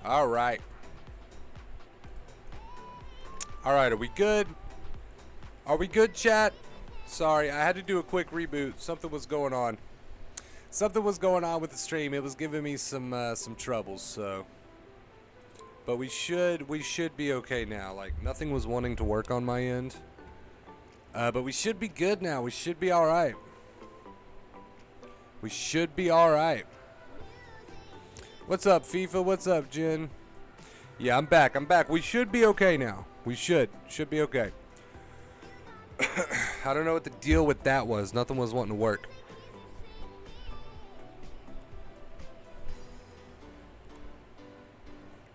All right. All right, are we good? Are we good, chat? Sorry, I had to do a quick reboot. Something was going on. Something was going on with the stream. It was giving me some troubles, so. But we should be okay now. Like, nothing was wanting to work on my end. But we should be good now. We should be all right. We should be all right. What's up, FIFA? What's up, Jen? Yeah, I'm back. I'm back. We should be okay now. We should be okay. I don't know what the deal with that was. Nothing was wanting to work.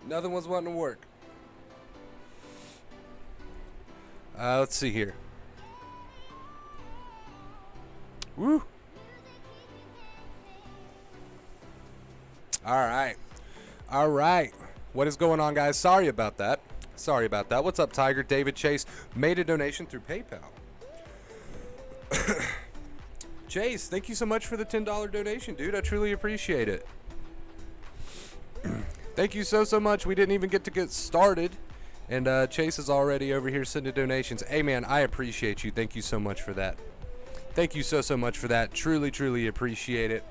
Nothing was wanting to work. Let's see here. Woo. All right. All right. What is going on, guys? Sorry about that. Sorry about that. What's up, Tiger? David Chase made a donation through PayPal. Chase, thank you so much for the $10 donation, dude. I truly appreciate it. Thank you so much. We didn't even get to get started, and Chase is already over here sending donations. Hey, man, I appreciate you. Thank you so much for that. Thank you so much for that. Truly appreciate it.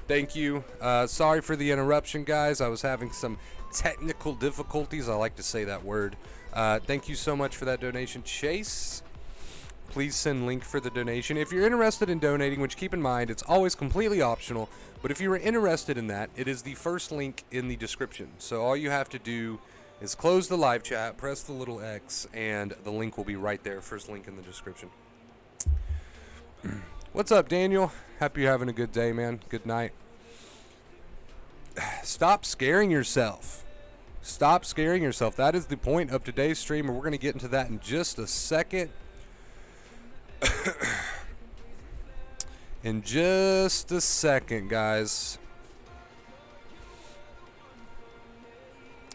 Thank you. Sorry for the interruption, guys. I was having some technical difficulties. I like to say that word. Thank you so much for that donation, Chase. Please send link for the donation. If you're interested in donating, which keep in mind, it's always completely optional, but if you were interested in that, it is the first link in the description. So all you have to do is close the live chat, press the little X, and the link will be right there. First link in the description. What's up, Daniel? Happy you're having a good day, man. Good night. Stop scaring yourself. Stop scaring yourself. That is the point of today's stream, and we're going to get into that in just a second. In just a second, guys.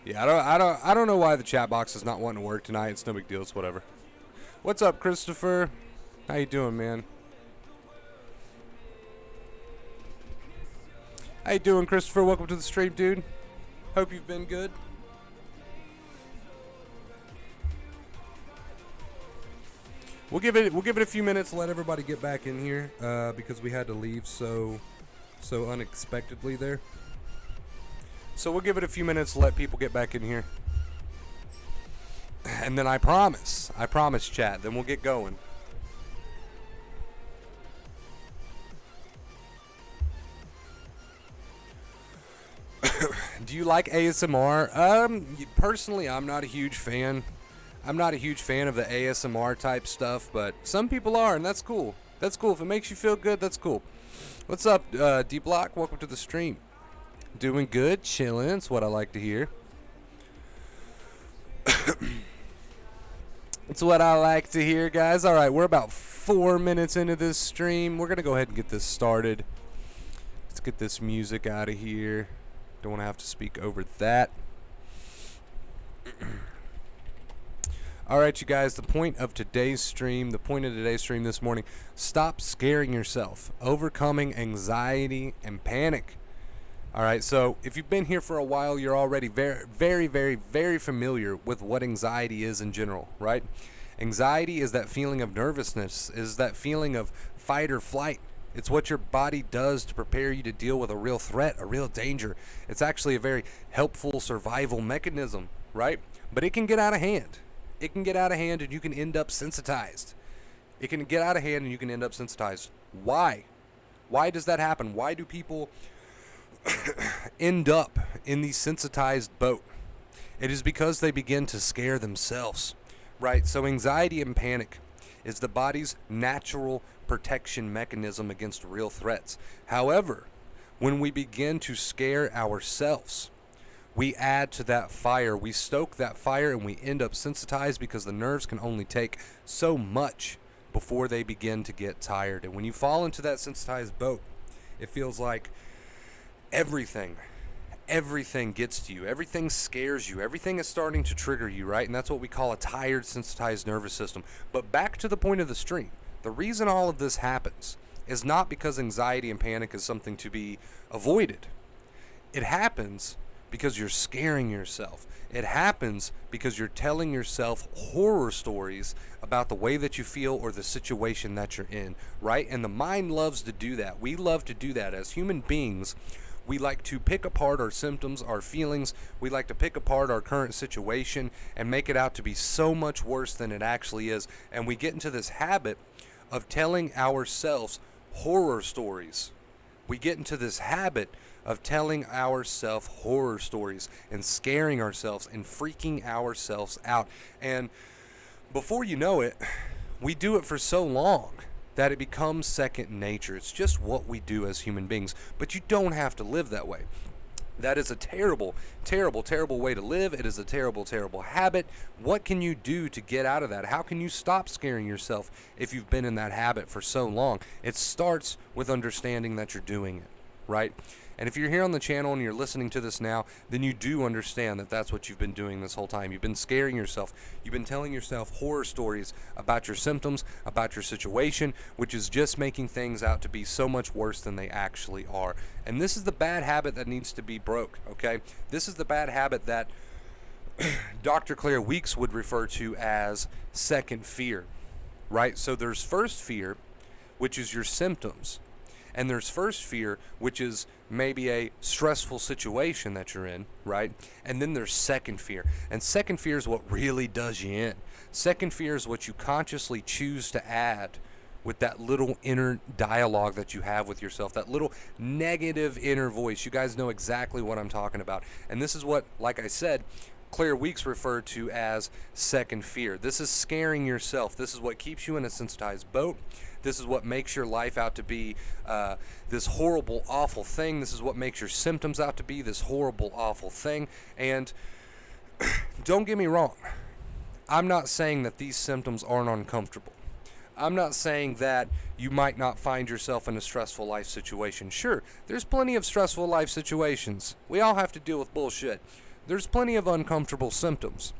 Yeah, I don't know why the chat box is not wanting to work tonight. It's no big deal. It's whatever. What's up, Christopher? How you doing, man? How you doing, Christopher? Welcome to the stream, dude. Hope you've been good. We'll give it a few minutes to let everybody get back in here because we had to leave so unexpectedly there. So we'll give it a few minutes to let people get back in here. And then I promise, chat, then we'll get going. Do you like ASMR? Personally, I'm not a huge fan. I'm not a huge fan of the ASMR type stuff, but some people are, and that's cool. That's cool. If it makes you feel good, that's cool. What's up, D-Block? Welcome to the stream. Doing good, chilling. That's what I like to hear. That's what I like to hear, guys. All right, we're about 4 minutes into this stream. We're going to go ahead and get this started. Let's get this music out of here. Don't want to have to speak over that. All right, you guys, the point of today's stream this morning, stop scaring yourself. Overcoming anxiety and panic. All right, so if you've been here for a while, you're already very familiar with what anxiety is in general, right? Anxiety is that feeling of nervousness, is that feeling of fight or flight. It's what your body does to prepare you to deal with a real threat, a real danger. It's actually a very helpful survival mechanism, right? But it can get out of hand. It can get out of hand and you can end up sensitized. It can get out of hand and you can end up sensitized. Why? Why does that happen? Why do people end up in the sensitized boat? It is because they begin to scare themselves, right? So anxiety and panic is the body's natural protection mechanism against real threats. However, when we begin to scare ourselves, we add to that fire, we stoke that fire, and we end up sensitized because the nerves can only take so much before they begin to get tired. And when you fall into that sensitized boat, it feels like everything gets to you. Everything scares you. Everything is starting to trigger you, right? And that's what we call a tired, sensitized nervous system. But back to the point of the stream. The reason all of this happens is not because anxiety and panic is something to be avoided. It happens because you're scaring yourself. It happens because you're telling yourself horror stories about the way that you feel or the situation that you're in, right? And the mind loves to do that. We love to do that as human beings. We like to pick apart our symptoms, our feelings. We like to pick apart our current situation and make it out to be so much worse than it actually is. And we get into this habit of telling ourselves horror stories. We get into this habit of telling ourselves horror stories and scaring ourselves and freaking ourselves out. And before you know it, we do it for so long that it becomes second nature. It's just what we do as human beings. But you don't have to live that way. That is a terrible, terrible, terrible way to live. It is a terrible, terrible habit. What can you do to get out of that? How can you stop scaring yourself if you've been in that habit for so long? It starts with understanding that you're doing it, right? And if you're here on the channel and you're listening to this now, then you do understand that that's what you've been doing this whole time. You've been scaring yourself. You've been telling yourself horror stories about your symptoms, about your situation, which is just making things out to be so much worse than they actually are. And this is the bad habit that needs to be broke, okay? This is the bad habit that Dr. Claire Weeks would refer to as second fear, right? So there's first fear, which is your symptoms. And there's first fear, which is maybe a stressful situation that you're in, right? And then there's second fear. And second fear is what really does you in. Second fear is what you consciously choose to add with that little inner dialogue that you have with yourself, that little negative inner voice. You guys know exactly what I'm talking about. And this is what, like I said, Claire Weeks referred to as second fear. This is scaring yourself. This is what keeps you in a sensitized boat. This is what makes your life out to be this horrible, awful thing. This is what makes your symptoms out to be this horrible, awful thing. And don't get me wrong. I'm not saying that these symptoms aren't uncomfortable. I'm not saying that you might not find yourself in a stressful life situation. Sure, there's plenty of stressful life situations. We all have to deal with bullshit. There's plenty of uncomfortable symptoms.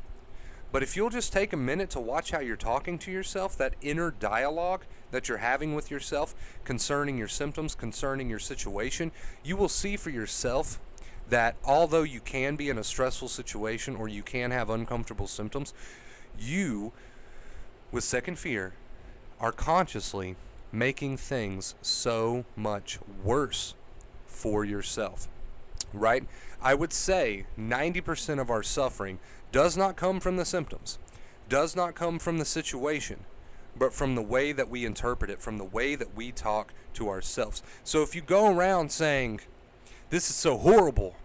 But if you'll just take a minute to watch how you're talking to yourself, that inner dialogue that you're having with yourself concerning your symptoms, concerning your situation, you will see for yourself that although you can be in a stressful situation or you can have uncomfortable symptoms, you, with second fear, are consciously making things so much worse for yourself, right? I would say 90% of our suffering does not come from the symptoms, does not come from the situation, but from the way that we interpret it, from the way that we talk to ourselves. So if you go around saying, this is so horrible,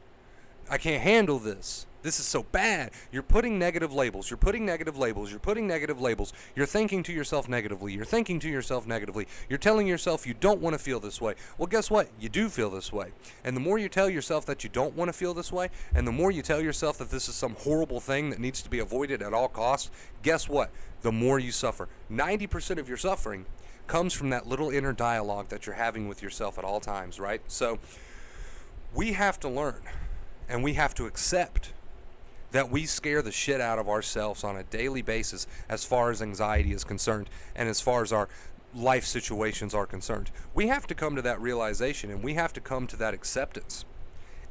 I can't handle this, this is so bad, you're putting negative labels, you're putting negative labels, you're putting negative labels, you're thinking to yourself negatively, you're thinking to yourself negatively, you're telling yourself you don't want to feel this way. Well, guess what? You do feel this way. And the more you tell yourself that you don't want to feel this way, and the more you tell yourself that this is some horrible thing that needs to be avoided at all costs, guess what? The more you suffer. 90% of your suffering comes from that little inner dialogue that you're having with yourself at all times, right? So we have to learn, and we have to accept that we scare the shit out of ourselves on a daily basis as far as anxiety is concerned and as far as our life situations are concerned. We have to come to that realization, and we have to come to that acceptance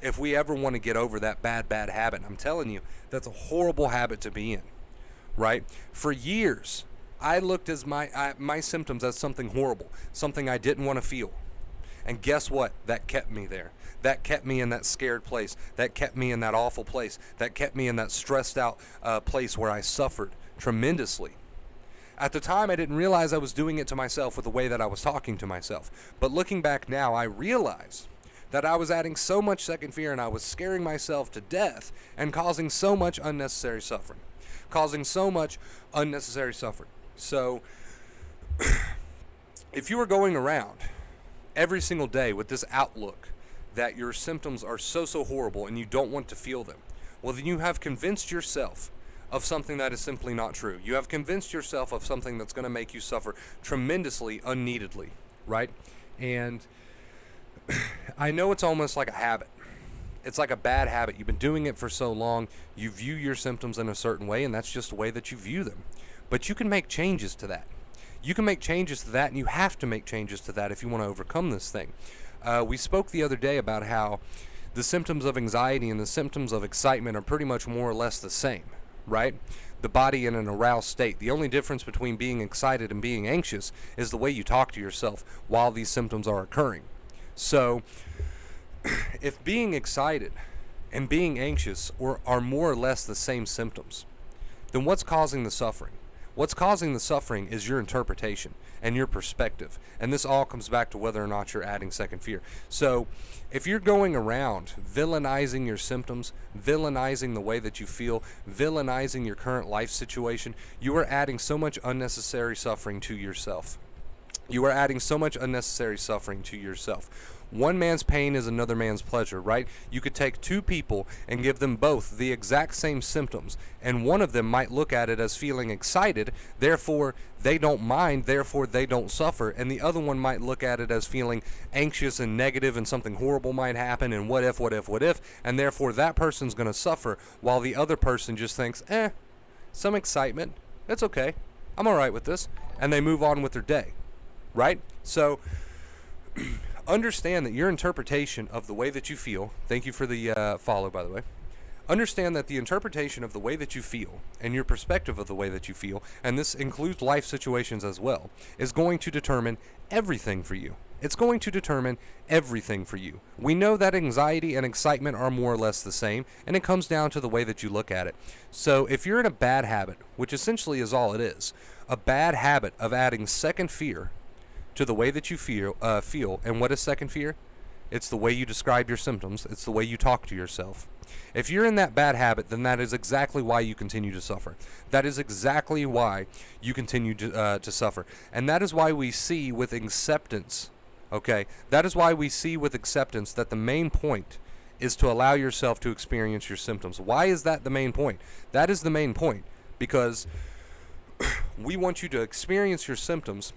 if we ever want to get over that bad habit. I'm telling you, that's a horrible habit to be in, right? For years, I looked at my symptoms as something horrible, something I didn't want to feel. And guess what? That kept me there. That kept me in that scared place. That kept me in that awful place. That kept me in that stressed out place where I suffered tremendously. At the time, I didn't realize I was doing it to myself with the way that I was talking to myself. But looking back now, I realize that I was adding so much second fear, and I was scaring myself to death and causing so much unnecessary suffering. So if you were going around every single day with this outlook that your symptoms are so horrible and you don't want to feel them, well, then you have convinced yourself of something that is simply not true. You have convinced yourself of something that's going to make you suffer tremendously, unneededly, right? And I know it's almost like a habit. It's like a bad habit. You've been doing it for so long. You view your symptoms in a certain way, and that's just the way that you view them. But you can make changes to that. You can make changes to that, and you have to make changes to that if you want to overcome this thing. We spoke the other day about how the symptoms of anxiety and the symptoms of excitement are pretty much more or less the same, right? The body in an aroused state. The only difference between being excited and being anxious is the way you talk to yourself while these symptoms are occurring. So, if being excited and being anxious are more or less the same symptoms, then what's causing the suffering? What's causing the suffering is your interpretation and your perspective. And this all comes back to whether or not you're adding second fear. So if you're going around villainizing your symptoms, villainizing the way that you feel, villainizing your current life situation, you are adding so much unnecessary suffering to yourself. You are adding so much unnecessary suffering to yourself. One man's pain is another man's pleasure, right? You could take two people and give them both the exact same symptoms, and one of them might look at it as feeling excited, therefore they don't mind, therefore they don't suffer, and the other one might look at it as feeling anxious and negative and something horrible might happen and what if, and therefore that person's going to suffer while the other person just thinks, some excitement, it's okay, I'm alright with this, and they move on with their day, right? So understand that your interpretation of the way that you feel, thank you for the follow, by the way. Understand that the interpretation of the way that you feel and your perspective of the way that you feel, and this includes life situations as well, is going to determine everything for you. It's going to determine everything for you. We know that anxiety and excitement are more or less the same, and it comes down to the way that you look at it. So if you're in a bad habit, which essentially is all it is, a bad habit of adding second fear to the way that you feel, and what is second fear? It's the way you describe your symptoms. It's the way you talk to yourself. If you're in that bad habit, then that is exactly why you continue to suffer. That is exactly why you continue to suffer. And that is why we see with acceptance, okay? That is why we see with acceptance that the main point is to allow yourself to experience your symptoms. Why is that the main point? That is the main point because we want you to experience your symptoms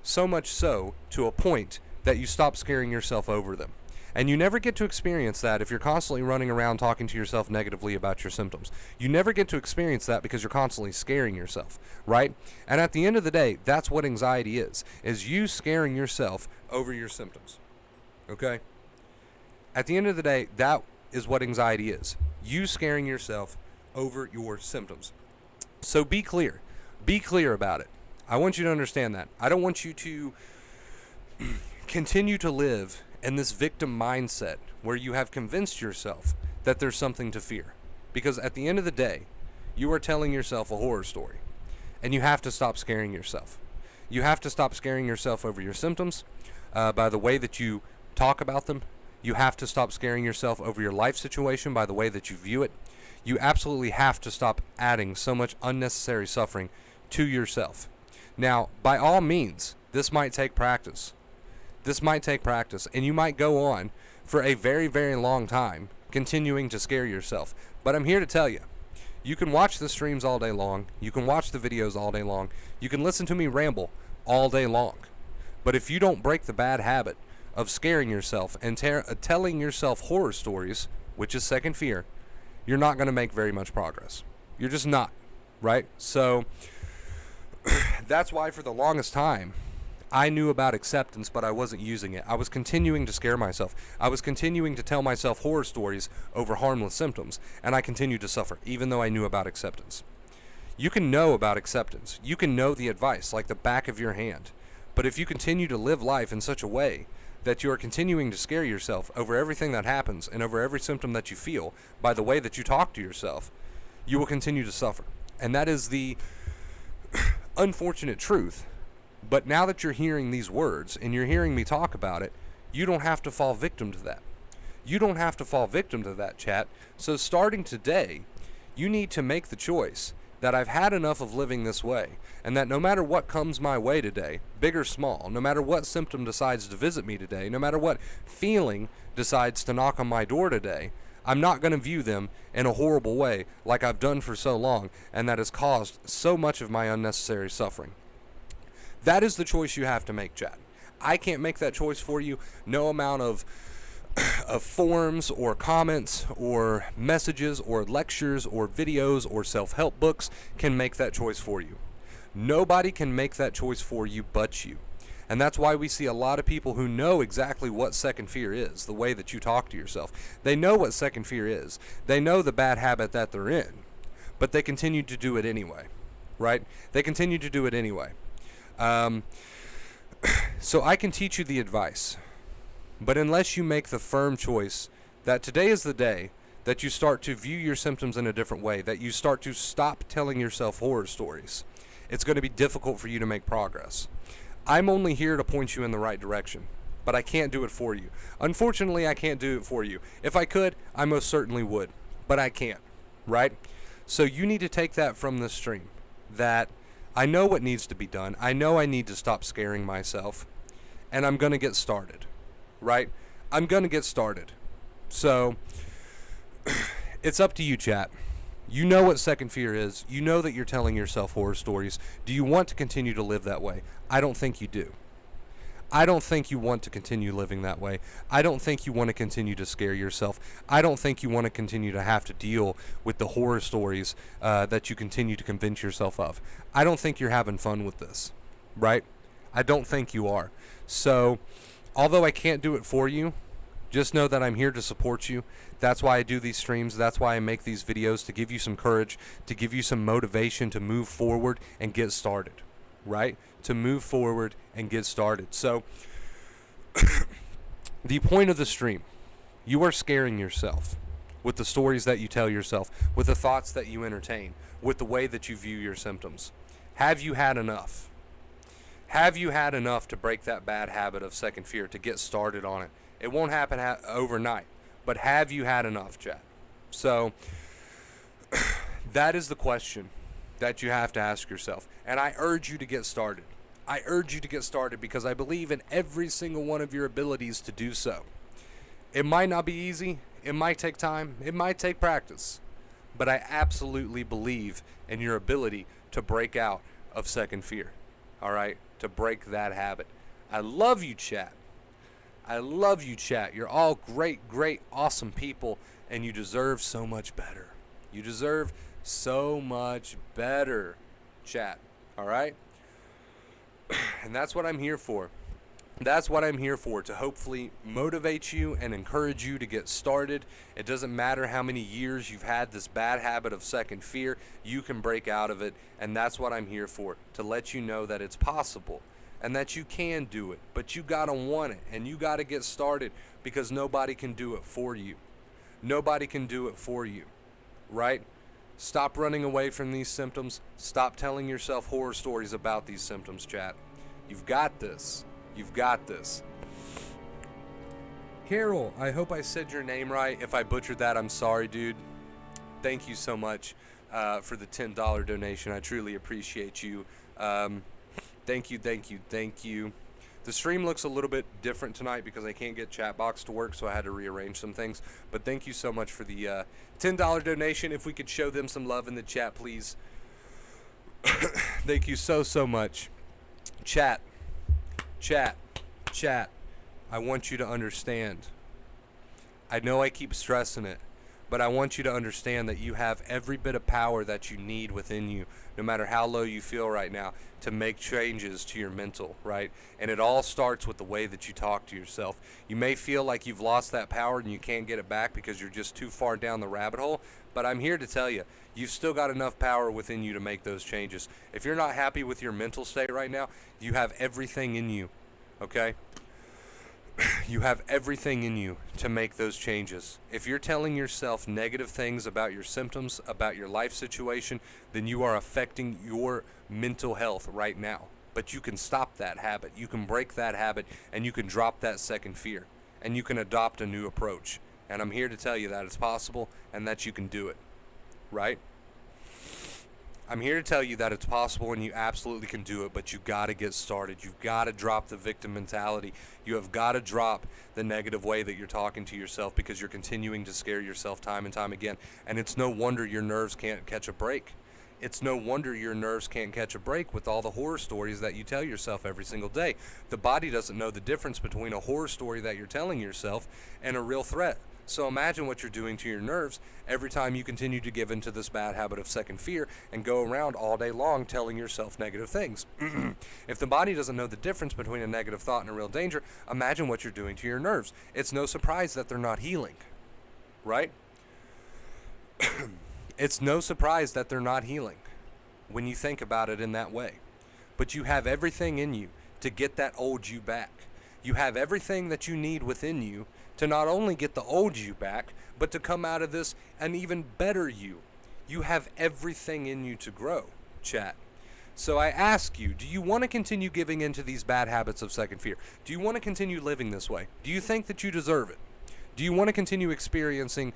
so much so to a point that you stop scaring yourself over them. And you never get to experience that if you're constantly running around talking to yourself negatively about your symptoms. You never get to experience that because you're constantly scaring yourself, right? And at the end of the day, that's what anxiety is you scaring yourself over your symptoms, okay? At the end of the day, that is what anxiety is. You scaring yourself over your symptoms. So be clear. Be clear about it. I want you to understand that. I don't want you to continue to live in this victim mindset where you have convinced yourself that there's something to fear. Because at the end of the day, you are telling yourself a horror story. And you have to stop scaring yourself. You have to stop scaring yourself over your symptoms by the way that you talk about them. You have to stop scaring yourself over your life situation by the way that you view it. You absolutely have to stop adding so much unnecessary suffering to yourself. Now, by all means, this might take practice. This might take practice, and you might go on for a very, very long time continuing to scare yourself. But I'm here to tell you, you can watch the streams all day long. You can watch the videos all day long. You can listen to me ramble all day long. But if you don't break the bad habit of scaring yourself and telling yourself horror stories, which is second fear, you're not going to make very much progress. You're just not, right? So that's why for the longest time, I knew about acceptance, but I wasn't using it. I was continuing to scare myself. I was continuing to tell myself horror stories over harmless symptoms, and I continued to suffer, even though I knew about acceptance. You can know about acceptance. You can know the advice like the back of your hand. But if you continue to live life in such a way that you are continuing to scare yourself over everything that happens and over every symptom that you feel by the way that you talk to yourself, you will continue to suffer. And that is the unfortunate truth. But now that you're hearing these words and you're hearing me talk about it, you don't have to fall victim to that. You don't have to fall victim to that, chat. So starting today, you need to make the choice that I've had enough of living this way, and that no matter what comes my way today, big or small, no matter what symptom decides to visit me today, no matter what feeling decides to knock on my door today, I'm not going to view them in a horrible way like I've done for so long, and that has caused so much of my unnecessary suffering. That is the choice you have to make, chat. I can't make that choice for you. No amount of forums or comments or messages or lectures or videos or self-help books can make that choice for you. Nobody can make that choice for you but you. And that's why we see a lot of people who know exactly what second fear is, the way that you talk to yourself. They know what second fear is. They know the bad habit that they're in, but they continue to do it anyway, right? They continue to do it anyway. So I can teach you the advice, but unless you make the firm choice that today is the day that you start to view your symptoms in a different way, that you start to stop telling yourself horror stories, it's going to be difficult for you to make progress. I'm only here to point you in the right direction, but I can't do it for you. Unfortunately, I can't do it for you. If I could, I most certainly would, but I can't, right? So you need to take that from this stream, that I know what needs to be done. I know I need to stop scaring myself, and I'm going to get started, right? I'm going to get started. So it's up to you, chat. You know what second fear is. You know that you're telling yourself horror stories. Do you want to continue to live that way? I don't think you do. I don't think you want to continue living that way. I don't think you want to continue to scare yourself. I don't think you want to continue to have to deal with the horror stories that you continue to convince yourself of. I don't think you're having fun with this, right? I don't think you are. So, although I can't do it for you, just know that I'm here to support you. That's why I do these streams. That's why I make these videos, to give you some courage, to give you some motivation to move forward and get started, right? To move forward and get started. So, the point of the stream, you are scaring yourself with the stories that you tell yourself, with the thoughts that you entertain, with the way that you view your symptoms. Have you had enough? Have you had enough to break that bad habit of second fear, to get started on it? It won't happen overnight, but have you had enough, chat? So that is the question that you have to ask yourself. And I urge you to get started. I urge you to get started because I believe in every single one of your abilities to do so. It might not be easy. It might take time. It might take practice. But I absolutely believe in your ability to break out of second fear. All right? To break that habit. I love you, chat. I love you, chat. You're all great, great, awesome people, and you deserve so much better. You deserve so much better, chat. All right? And that's what I'm here for. That's what I'm here for, to hopefully motivate you and encourage you to get started. It doesn't matter how many years you've had this bad habit of second fear, you can break out of it, and that's what I'm here for, to let you know that it's possible. And that you can do it, but you gotta want it, and you gotta get started, because nobody can do it for you. Nobody can do it for you, right? Stop running away from these symptoms. Stop telling yourself horror stories about these symptoms, chat. You've got this. You've got this. Carol, I hope I said your name right. If I butchered that, I'm sorry, dude. Thank you so much for the $10 donation. I truly appreciate you. Thank you, thank you, thank you. The stream looks a little bit different tonight because I can't get chat box to work, so I had to rearrange some things. But thank you so much for the $10 donation. If we could show them some love in the chat, please. Thank you so, so much. Chat. I want you to understand. I know I keep stressing it, but I want you to understand that you have every bit of power that you need within you, no matter how low you feel right now, to make changes to your mental, right? And it all starts with the way that you talk to yourself. You may feel like you've lost that power and you can't get it back because you're just too far down the rabbit hole, but I'm here to tell you, you've still got enough power within you to make those changes. If you're not happy with your mental state right now, you have everything in you, okay? You have everything in you to make those changes. If you're telling yourself negative things about your symptoms, about your life situation, then you are affecting your mental health right now. But you can stop that habit. You can break that habit, and you can drop that second fear, and you can adopt a new approach. And I'm here to tell you that it's possible and that you can do it, right? I'm here to tell you that it's possible and you absolutely can do it, but you got to get started. You've got to drop the victim mentality. You have got to drop the negative way that you're talking to yourself, because you're continuing to scare yourself time and time again. And it's no wonder your nerves can't catch a break. It's no wonder your nerves can't catch a break with all the horror stories that you tell yourself every single day. The body doesn't know the difference between a horror story that you're telling yourself and a real threat. So imagine what you're doing to your nerves every time you continue to give into this bad habit of second fear and go around all day long telling yourself negative things. If the body doesn't know the difference between a negative thought and a real danger, imagine what you're doing to your nerves. It's no surprise that they're not healing, right? It's no surprise that they're not healing when you think about it in that way. But you have everything in you to get that old you back. You have everything that you need within you to not only get the old you back, but to come out of this an even better you. You have everything in you to grow, chat. So I ask you, do you want to continue giving into these bad habits of second fear? Do you want to continue living this way? Do you think that you deserve it? Do you want to continue experiencing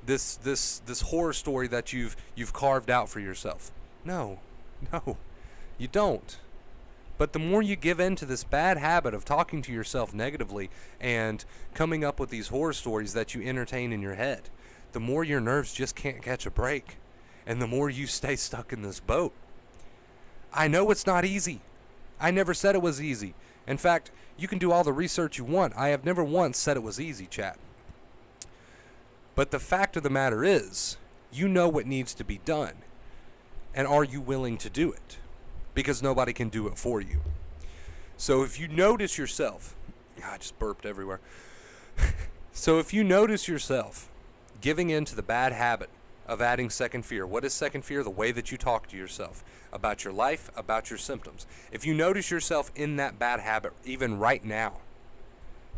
this horror story that you've carved out for yourself? No, you don't. But the more you give in to this bad habit of talking to yourself negatively and coming up with these horror stories that you entertain in your head, the more your nerves just can't catch a break, and the more you stay stuck in this boat. I know it's not easy. I never said it was easy. In fact, you can do all the research you want. I have never once said it was easy, chat. But the fact of the matter is, you know what needs to be done. And are you willing to do it? Because nobody can do it for you. So if you notice yourself, I just burped everywhere. So if you notice yourself giving in to the bad habit of adding second fear, what is second fear? The way that you talk to yourself about your life, about your symptoms. If you notice yourself in that bad habit, even right now,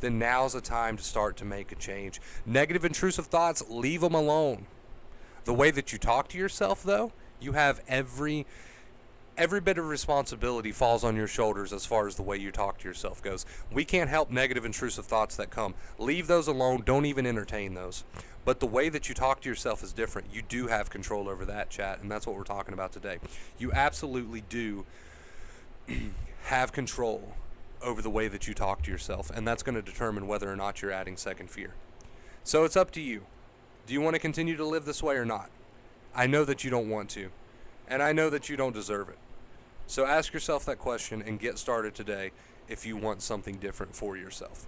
then now's the time to start to make a change. Negative, intrusive thoughts, leave them alone. The way that you talk to yourself, though, you have every bit of responsibility falls on your shoulders as far as the way you talk to yourself goes. We can't help negative, intrusive thoughts that come. Leave those alone. Don't even entertain those. But the way that you talk to yourself is different. You do have control over that, chat, and that's what we're talking about today. You absolutely do have control over the way that you talk to yourself, and that's going to determine whether or not you're adding second fear. So it's up to you. Do you want to continue to live this way or not? I know that you don't want to, and I know that you don't deserve it. So ask yourself that question and get started today if you want something different for yourself.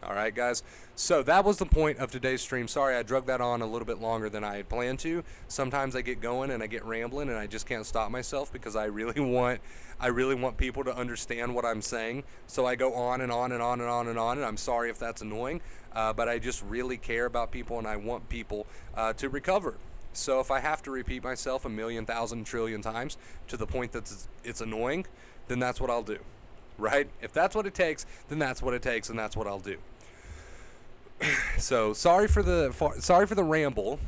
All right, guys. So that was the point of today's stream. Sorry, I drug that on a little bit longer than I had planned to. Sometimes I get going and I get rambling and I just can't stop myself because I really want people to understand what I'm saying. So I go on and on and on and on and on. And I'm sorry if that's annoying, but I just really care about people and I want people to recover. So if I have to repeat myself a million, thousand, trillion times to the point that it's annoying, then that's what I'll do, right? If that's what it takes, then that's what it takes, and that's what I'll do. So sorry for the ramble.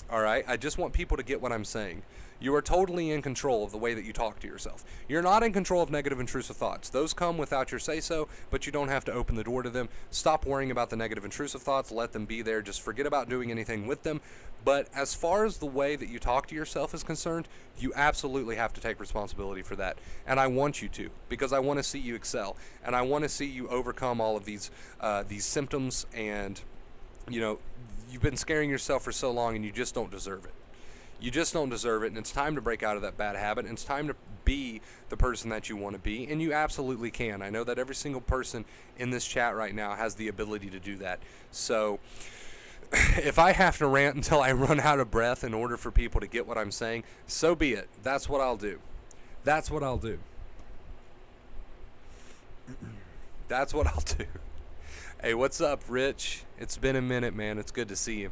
All right, I just want people to get what I'm saying. You are totally in control of the way that you talk to yourself. You're not in control of negative, intrusive thoughts. Those come without your say-so, but you don't have to open the door to them. Stop worrying about the negative, intrusive thoughts. Let them be there. Just forget about doing anything with them. But as far as the way that you talk to yourself is concerned, you absolutely have to take responsibility for that. And I want you to, because I want to see you excel. And I want to see you overcome all of these symptoms. And, you know, you've been scaring yourself for so long and you just don't deserve it. You just don't deserve it, and it's time to break out of that bad habit, and it's time to be the person that you want to be, and you absolutely can. I know that every single person in this chat right now has the ability to do that. So if I have to rant until I run out of breath in order for people to get what I'm saying, so be it. That's what I'll do. That's what I'll do. That's what I'll do. Hey, what's up, Rich? It's been a minute, man. It's good to see you.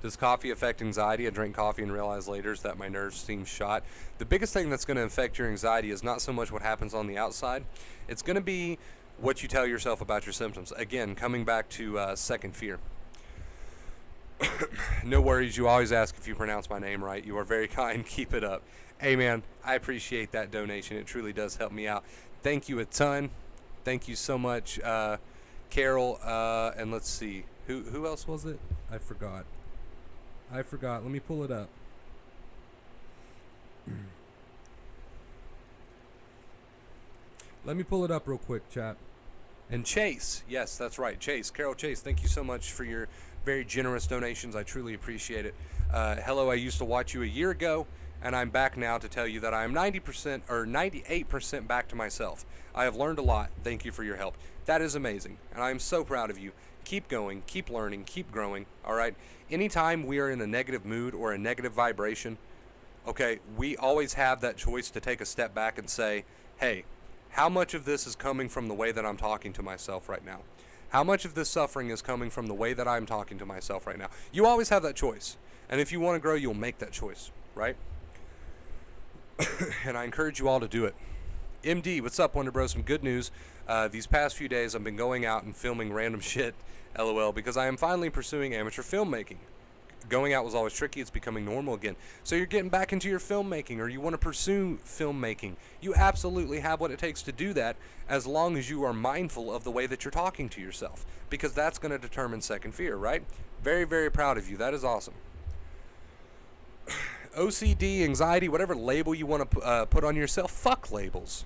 Does coffee affect anxiety? I drink coffee and realize later that my nerves seem shot. The biggest thing that's going to affect your anxiety is not so much what happens on the outside. It's going to be what you tell yourself about your symptoms. Again, coming back to second fear. No worries. You always ask if you pronounce my name right. You are very kind. Keep it up. Hey, man, I appreciate that donation. It truly does help me out. Thank you a ton. Thank you so much, Carol. And let's see. Who else was it? I forgot. Let me pull it up. Let me pull it up real quick, chat. And Chase. Yes, that's right. Chase. Carol Chase, thank you so much for your very generous donations. I truly appreciate it. Hello, I used to watch you a year ago, and I'm back now to tell you that I am 90% or 98% back to myself. I have learned a lot. Thank you for your help. That is amazing, and I am so proud of you. keep going, keep learning, keep growing, all right? Anytime we are in a negative mood or a negative vibration, okay, we always have that choice to take a step back and say, hey, how much of this is coming from the way that I'm talking to myself right now? How much of this suffering is coming from the way that I'm talking to myself right now? You always have that choice. And if you want to grow, you'll make that choice, right? And I encourage you all to do it. MD, what's up, Wonder Bro? Some good news. These past few days, I've been going out and filming random shit, LOL, because I am finally pursuing amateur filmmaking. Going out was always tricky. It's becoming normal again. So you're getting back into your filmmaking, or you want to pursue filmmaking. You absolutely have what it takes to do that, as long as you are mindful of the way that you're talking to yourself, because that's going to determine second fear, right? Very, very proud of you. That is awesome. OCD, anxiety, whatever label you want to put on yourself, fuck labels.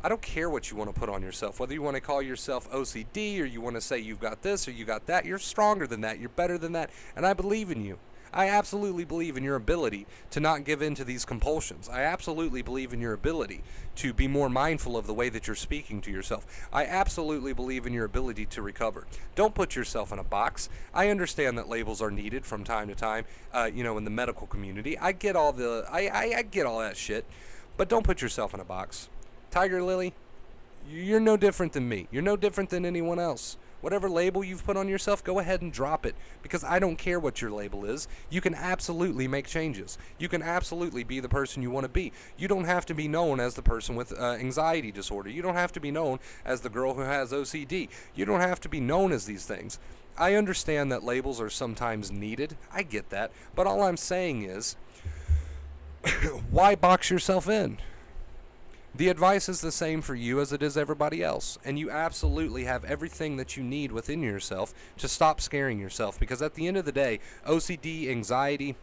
I don't care what you want to put on yourself, whether you want to call yourself OCD or you want to say you've got this or you got that. You're stronger than that. You're better than that. And I believe in you. I absolutely believe in your ability to not give in to these compulsions. I absolutely believe in your ability to be more mindful of the way that you're speaking to yourself. I absolutely believe in your ability to recover. Don't put yourself in a box. I understand that labels are needed from time to time, in the medical community. I get all I get all that shit, but don't put yourself in a box. Tiger Lily, you're no different than me. You're no different than anyone else. Whatever label you've put on yourself, go ahead and drop it, because I don't care what your label is. You can absolutely make changes. You can absolutely be the person you want to be. You don't have to be known as the person with anxiety disorder. You don't have to be known as the girl who has OCD. You don't have to be known as these things. I understand that labels are sometimes needed. I get that. But all I'm saying is, why box yourself in? The advice is the same for you as it is everybody else, and you absolutely have everything that you need within yourself to stop scaring yourself, because at the end of the day, OCD, anxiety,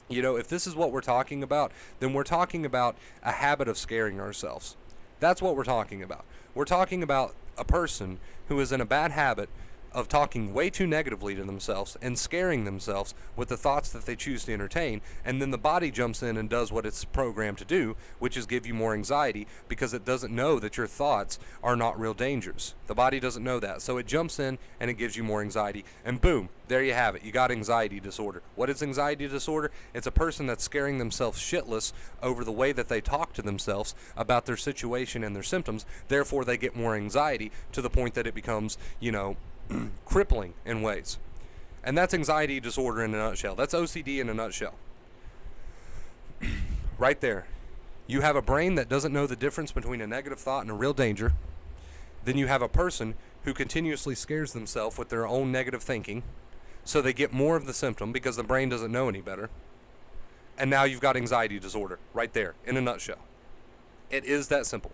if this is what we're talking about, then we're talking about a habit of scaring ourselves. That's what we're talking about. We're talking about a person who is in a bad habit of talking way too negatively to themselves and scaring themselves with the thoughts that they choose to entertain, and then the body jumps in and does what it's programmed to do, which is give you more anxiety, because it doesn't know that your thoughts are not real dangers. The body doesn't know that, so it jumps in and it gives you more anxiety, and boom, there you have it. You got anxiety disorder. What is anxiety disorder? It's a person that's scaring themselves shitless over the way that they talk to themselves about their situation and their symptoms. Therefore, they get more anxiety to the point that it becomes, crippling in ways. And that's anxiety disorder in a nutshell. That's OCD in a nutshell. Right there. You have a brain that doesn't know the difference between a negative thought and a real danger. Then you have a person who continuously scares themselves with their own negative thinking, so they get more of the symptom because the brain doesn't know any better. And now you've got anxiety disorder right there in a nutshell. It is that simple.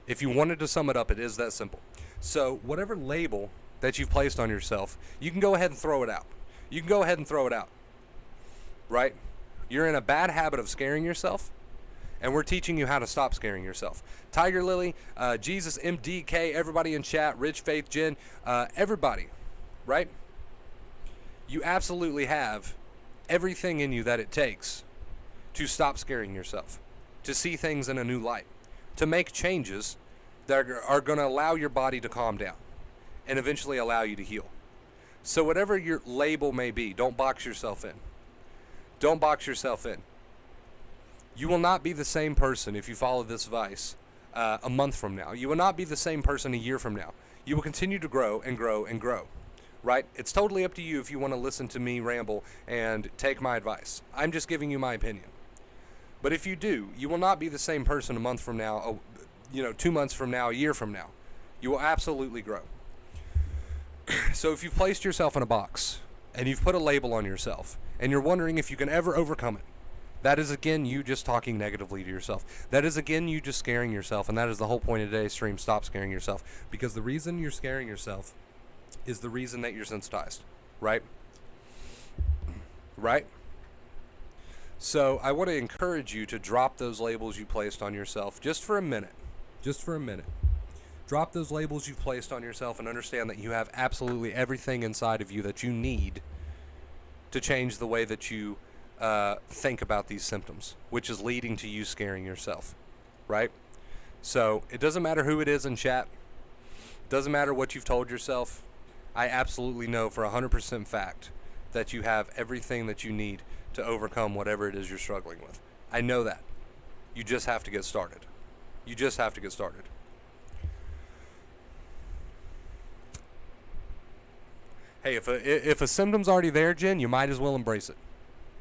If you wanted to sum it up, it is that simple. So whatever label that you've placed on yourself, you can go ahead and throw it out. You can go ahead and throw it out. Right? You're in a bad habit of scaring yourself, and we're teaching you how to stop scaring yourself. Tiger Lily, Jesus, MDK, everybody in chat, Rich, Faith, Jen, everybody, right? You absolutely have everything in you that it takes to stop scaring yourself, to see things in a new light, to make changes that are going to allow your body to calm down and eventually allow you to heal. So whatever your label may be, don't box yourself in. Don't box yourself in. You will not be the same person if you follow this advice a month from now. You will not be the same person a year from now. You will continue to grow and grow and grow, right? It's totally up to you if you want to listen to me ramble and take my advice. I'm just giving you my opinion. But if you do, you will not be the same person a month from now, 2 months from now, a year from now. You will absolutely grow. So if you've placed yourself in a box and you've put a label on yourself and you're wondering if you can ever overcome it, that is again you just talking negatively to yourself. That is again you just scaring yourself, and that is the whole point of today's stream. Stop scaring yourself, because the reason you're scaring yourself is the reason that you're sensitized, right? Right? So I want to encourage you to drop those labels you placed on yourself just for a minute. Just for a minute. Drop those labels you've placed on yourself and understand that you have absolutely everything inside of you that you need to change the way that you think about these symptoms, which is leading to you scaring yourself, right? So it doesn't matter who it is in chat. It doesn't matter what you've told yourself. I absolutely know for 100% fact that you have everything that you need to overcome whatever it is you're struggling with. I know that. You just have to get started. You just have to get started. Hey, if a symptom's already there, Jen, you might as well embrace it.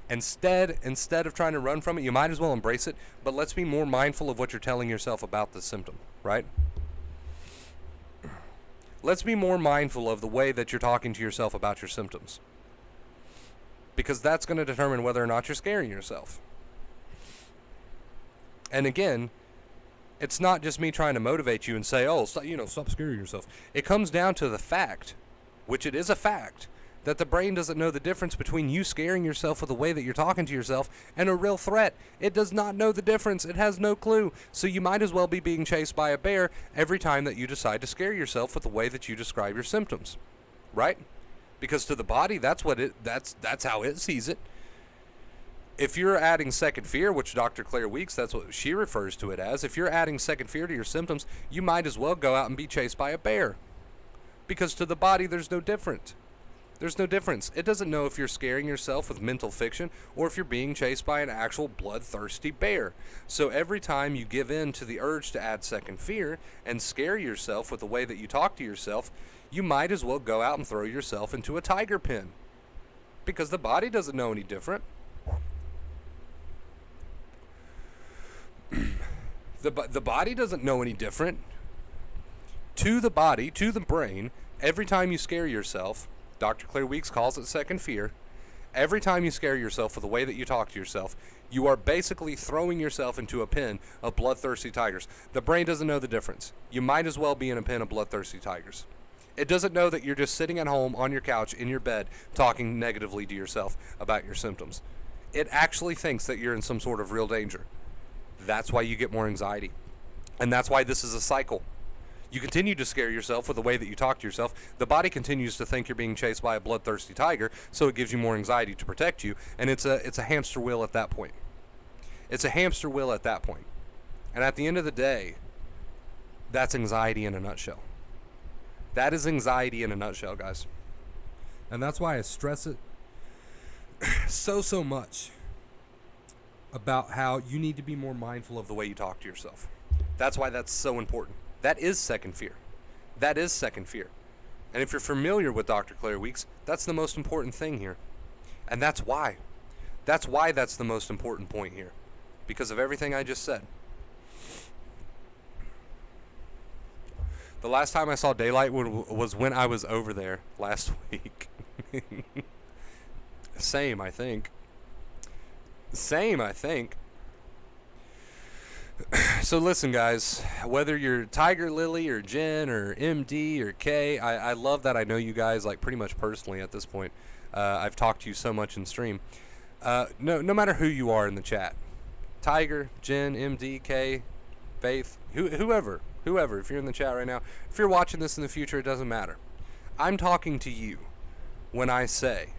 Instead of trying to run from it, you might as well embrace it, but let's be more mindful of what you're telling yourself about the symptom, right? Let's be more mindful of the way that you're talking to yourself about your symptoms, because that's going to determine whether or not you're scaring yourself. And again, it's not just me trying to motivate you and say, oh, stop scaring yourself. It comes down to the fact, which it is a fact, that the brain doesn't know the difference between you scaring yourself with the way that you're talking to yourself and a real threat. It does not know the difference. It has no clue. So you might as well be being chased by a bear every time that you decide to scare yourself with the way that you describe your symptoms, right? Because to the body, that's how it sees it. If you're adding second fear, which Dr. Claire Weeks, that's what she refers to it as, if you're adding second fear to your symptoms, you might as well go out and be chased by a bear. Because to the body, there's no difference. There's no difference. It doesn't know if you're scaring yourself with mental fiction or if you're being chased by an actual bloodthirsty bear. So every time you give in to the urge to add second fear and scare yourself with the way that you talk to yourself, you might as well go out and throw yourself into a tiger pen. Because the body doesn't know any different. The body doesn't know any different. To the body, to the brain, every time you scare yourself, Dr. Claire Weeks calls it second fear. Every time you scare yourself with the way that you talk to yourself, you are basically throwing yourself into a pen of bloodthirsty tigers. The brain doesn't know the difference. You might as well be in a pen of bloodthirsty tigers. It doesn't know that you're just sitting at home on your couch in your bed talking negatively to yourself about your symptoms. It actually thinks that you're in some sort of real danger. That's why you get more anxiety. And that's why this is a cycle. You continue to scare yourself with the way that you talk to yourself. The body continues to think you're being chased by a bloodthirsty tiger, so it gives you more anxiety to protect you, and it's a hamster wheel at that point. It's a hamster wheel at that point. And at the end of the day, that's anxiety in a nutshell. That is anxiety in a nutshell, guys. And that's why I stress it so much about how you need to be more mindful of the way you talk to yourself. That's why that's so important. That is second fear. That is second fear. And if you're familiar with Dr. Claire Weeks, that's the most important thing here. And that's why. That's why that's the most important point here. Because of everything I just said. The last time I saw daylight was when I was over there last week. Same, I think. So listen, guys, whether you're Tiger Lily or Jen or MD or Kay, I love that I know you guys like pretty much personally at this point. I've talked to you so much in stream. No matter who you are in the chat, Tiger, Jen, MD, Kay, Faith, whoever, if you're in the chat right now, if you're watching this in the future, it doesn't matter. I'm talking to you when I say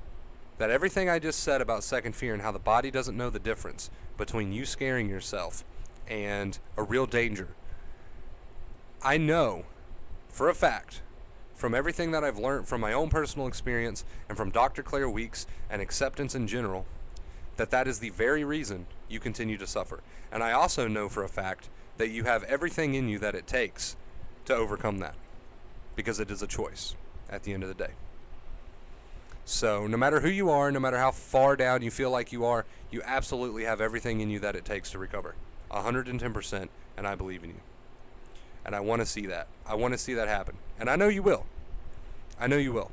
that everything I just said about second fear and how the body doesn't know the difference between you scaring yourself and a real danger. I know for a fact, from everything that I've learned from my own personal experience and from Dr. Claire Weeks and acceptance in general, that is the very reason you continue to suffer. And I also know for a fact that you have everything in you that it takes to overcome that, because it is a choice at the end of the day. So no matter who you are, no matter how far down you feel like you are, you absolutely have everything in you that it takes to recover. 110%, and I believe in you. And I want to see that. I want to see that happen. And I know you will. I know you will.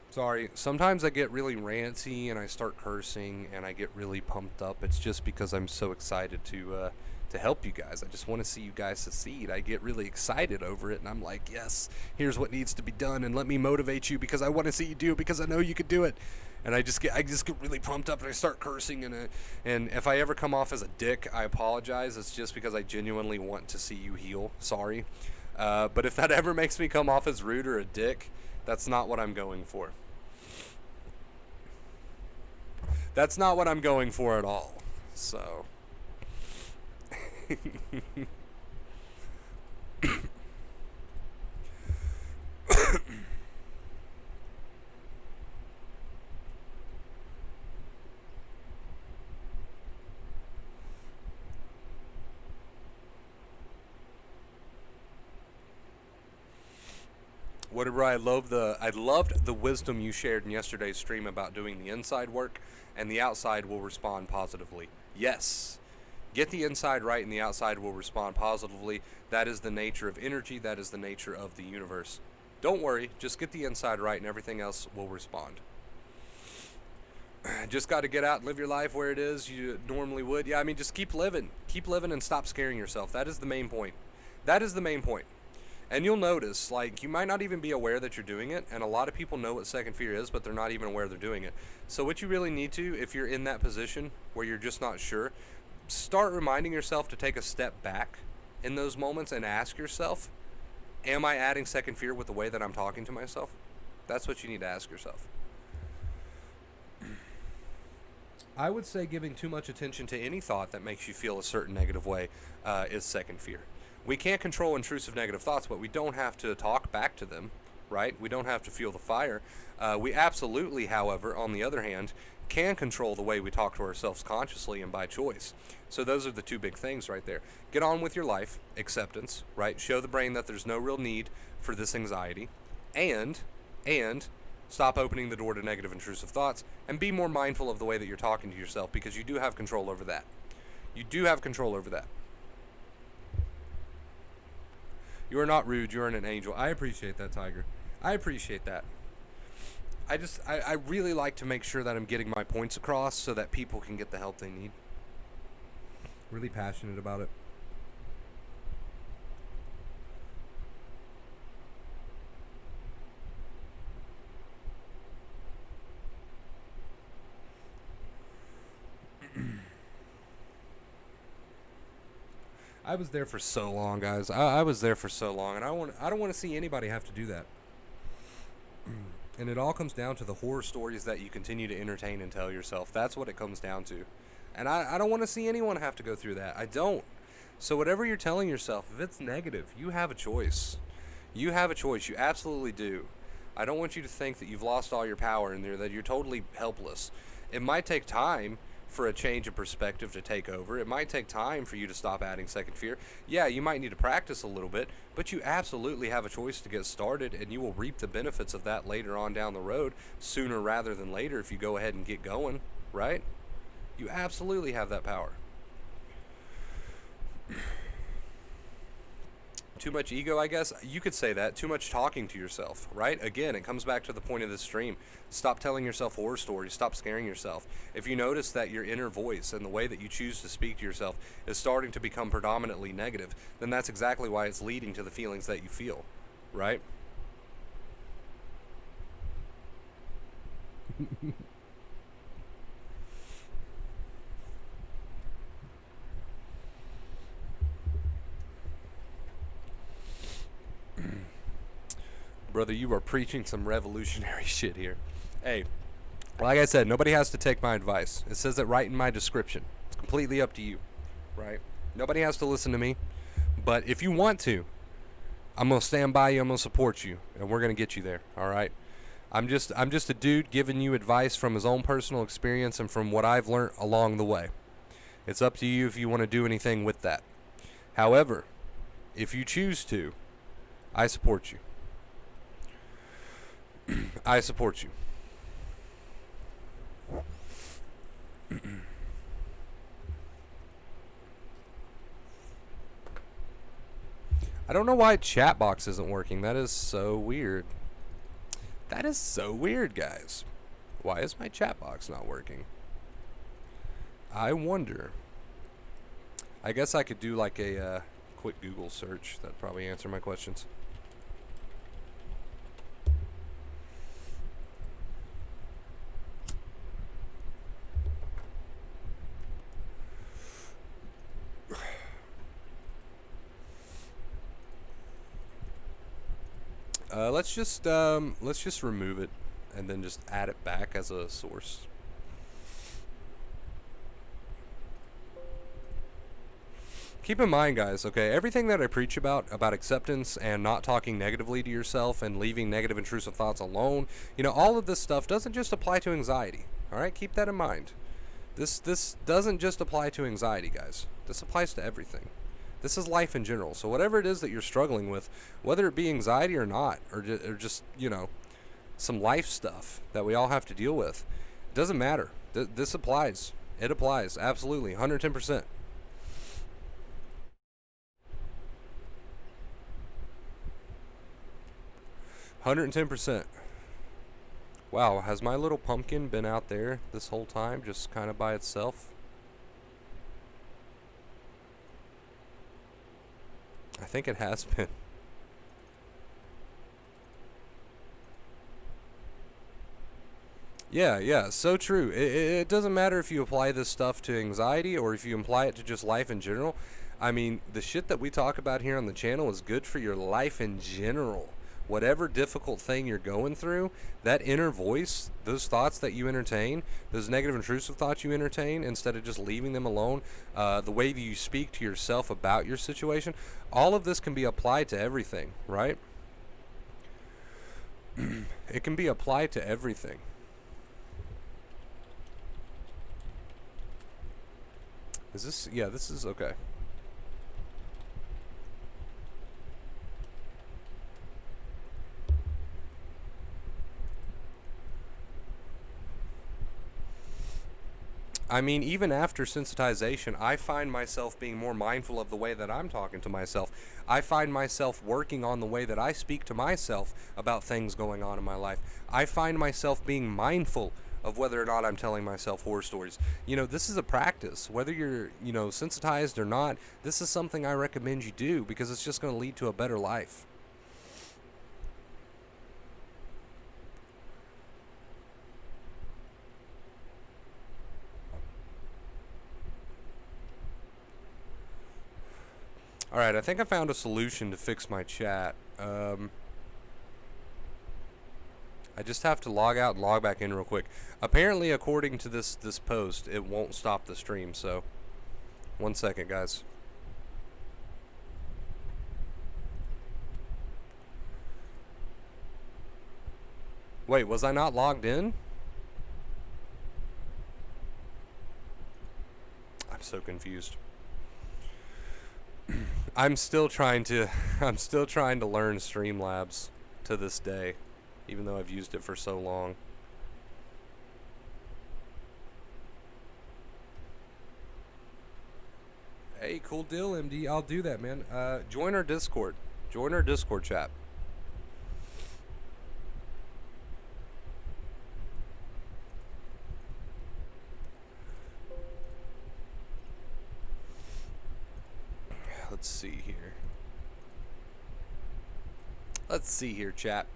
Sorry, sometimes I get really ranty and I start cursing and I get really pumped up. It's just because I'm so excited to help you guys. I just want to see you guys succeed. I get really excited over it and I'm like, yes, here's what needs to be done, and let me motivate you because I want to see you do it because I know you could do it. And I just get really pumped up and I start cursing, and if I ever come off as a dick, I apologize. It's just because I genuinely want to see you heal. Sorry. But if that ever makes me come off as rude or a dick, that's not what I'm going for. That's not what I'm going for at all. So Whatever, I loved the wisdom you shared in yesterday's stream about doing the inside work, and the outside will respond positively. Yes. Get the inside right and the outside will respond positively. That is the nature of energy. That is the nature of the universe. Don't worry. Just get the inside right and everything else will respond. Just got to get out and live your life where it is you normally would. Yeah, I mean, just keep living. Keep living and stop scaring yourself. That is the main point. That is the main point. And you'll notice, like, you might not even be aware that you're doing it, and a lot of people know what second fear is, but they're not even aware they're doing it. So what you really need to, if you're in that position where you're just not sure, start reminding yourself to take a step back in those moments and ask yourself, am I adding second fear with the way that I'm talking to myself? That's what you need to ask yourself. I would say giving too much attention to any thought that makes you feel a certain negative way is second fear. We can't control intrusive negative thoughts, but we don't have to talk back to them, right? We don't have to fuel the fire. We absolutely, however, on the other hand, can control the way we talk to ourselves consciously and by choice. So those are the two big things right there. Get on with your life, acceptance, right? Show the brain that there's no real need for this anxiety, and stop opening the door to negative intrusive thoughts, and be more mindful of the way that you're talking to yourself, because you do have control over that. You do have control over that. You are not rude. You are an angel. I appreciate that, Tiger. I appreciate that. I really like to make sure that I'm getting my points across so that people can get the help they need. Really passionate about it. I was there for so long, guys. I was there for so long, and I don't want to see anybody have to do that. And it all comes down to the horror stories that you continue to entertain and tell yourself. That's what it comes down to. And I don't want to see anyone have to go through that. I don't. So whatever you're telling yourself, if it's negative, you have a choice. You have a choice. You absolutely do. I don't want you to think that you've lost all your power and that you're totally helpless. It might take time for a change of perspective to take over. It might take time for you to stop adding second fear. Yeah, you might need to practice a little bit, but you absolutely have a choice to get started, and you will reap the benefits of that later on down the road, sooner rather than later, if you go ahead and get going, right? You absolutely have that power. Too much ego, I guess. You could say that. Too much talking to yourself, right? Again, it comes back to the point of this stream. Stop telling yourself horror stories. Stop scaring yourself. If you notice that your inner voice and the way that you choose to speak to yourself is starting to become predominantly negative, then that's exactly why it's leading to the feelings that you feel, right? Brother, you are preaching some revolutionary shit here. Hey, like I said, nobody has to take my advice. It says it right in my description. It's completely up to you, right? Nobody has to listen to me. But if you want to, I'm going to stand by you. I'm going to support you. And we're going to get you there, all right? I'm just a dude giving you advice from his own personal experience and from what I've learned along the way. It's up to you if you want to do anything with that. However, if you choose to, I support you. I support you. I don't know why chat box isn't working. That is so weird. That is so weird, guys. Why is my chat box not working? I wonder. I guess I could do like a quick Google search. That'd probably answer my questions. Let's just remove it and then just add it back as a source. Keep in mind, guys, okay, everything that I preach about acceptance and not talking negatively to yourself and leaving negative intrusive thoughts alone, you know, all of this stuff doesn't just apply to anxiety. All right, keep that in mind. This doesn't just apply to anxiety, guys. This applies to everything. This is life in general. So whatever it is that you're struggling with, whether it be anxiety or not, or just, you know, some life stuff that we all have to deal with, it doesn't matter. This applies. It applies. Absolutely. 110%. 110%. Wow, has my little pumpkin been out there this whole time, just kind of by itself? I think it has been. Yeah, so true. It doesn't matter if you apply this stuff to anxiety or if you apply it to just life in general. I mean, the shit that we talk about here on the channel is good for your life in general. Whatever difficult thing you're going through, that inner voice, those thoughts that you entertain, those negative intrusive thoughts you entertain, instead of just leaving them alone, the way that you speak to yourself about your situation, all of this can be applied to everything, right? It can be applied to everything. Is this, yeah, this is okay. I mean, even after sensitization, I find myself being more mindful of the way that I'm talking to myself. I find myself working on the way that I speak to myself about things going on in my life. I find myself being mindful of whether or not I'm telling myself horror stories. You know, this is a practice. Whether you're, you know, sensitized or not, this is something I recommend you do because it's just going to lead to a better life. Alright, I think I found a solution to fix my chat. I just have to log out and log back in real quick. Apparently, according to this post, it won't stop the stream, so 1 second, guys. Wait, was I not logged in? I'm so confused. I'm still trying to learn Streamlabs to this day, even though I've used it for so long. Hey, cool deal, MD. I'll do that, man. Join our Discord. Join our Discord chat. Let's see here. Let's see here, chat.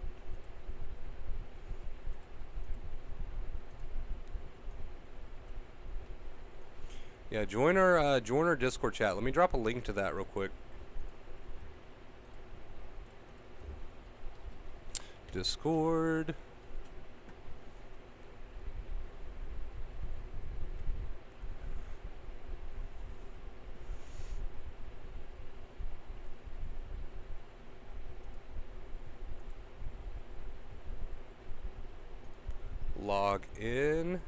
Yeah, join our Discord chat. Let me drop a link to that real quick. Discord. Log in.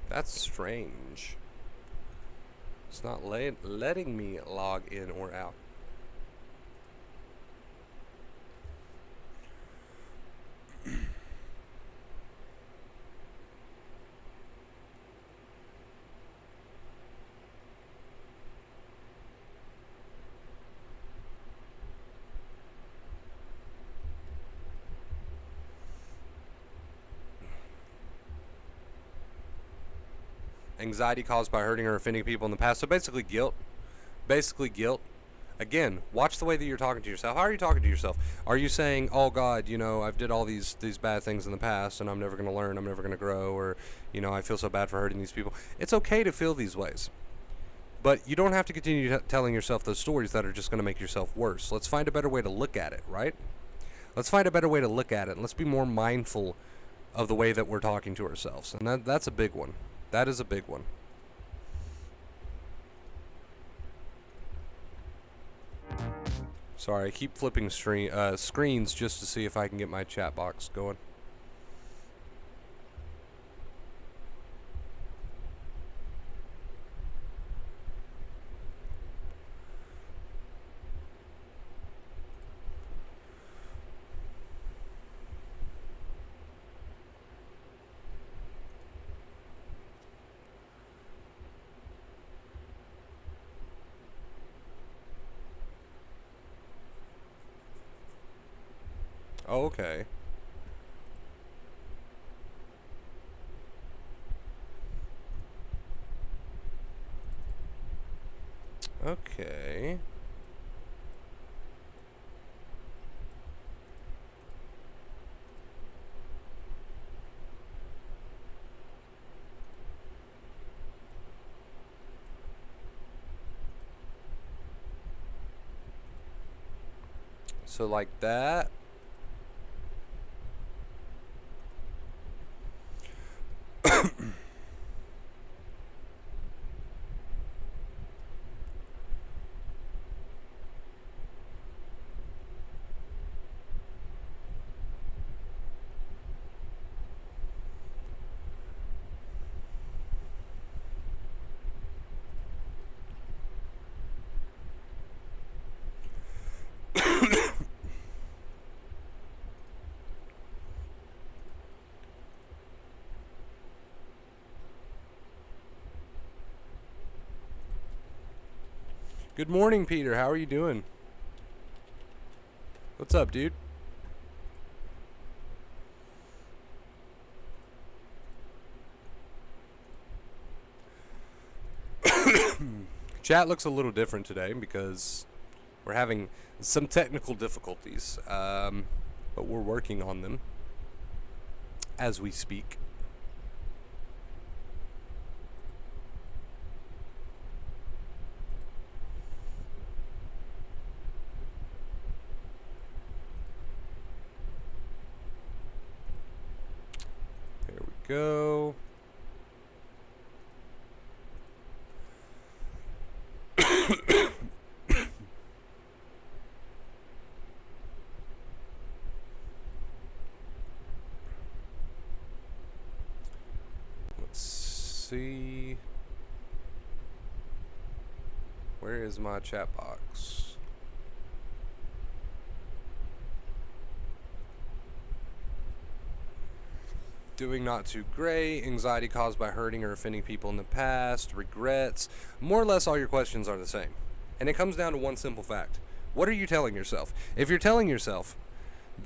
That's strange. It's not letting me log in or out. Anxiety caused by hurting or offending people in the past. So basically guilt. Basically guilt. Again, watch the way that you're talking to yourself. How are you talking to yourself? Are you saying, oh God, you know, I've did all these bad things in the past and I'm never going to learn, I'm never going to grow, or, you know, I feel so bad for hurting these people. It's okay to feel these ways. But you don't have to continue telling yourself those stories that are just going to make yourself worse. Let's find a better way to look at it, right? Let's find a better way to look at it. And let's be more mindful of the way that we're talking to ourselves. And that's a big one. That is a big one. Sorry, I keep flipping screens just to see if I can get my chat box going. Oh, okay. Okay. So like that. Good morning, Peter. How are you doing? What's up, dude? Chat looks a little different today because we're having some technical difficulties, but we're working on them as we speak. There we go. Let's see. Where is my chat box? Doing not too great, anxiety caused by hurting or offending people in the past, regrets. More or less all your questions are the same. And it comes down to one simple fact. What are you telling yourself? If you're telling yourself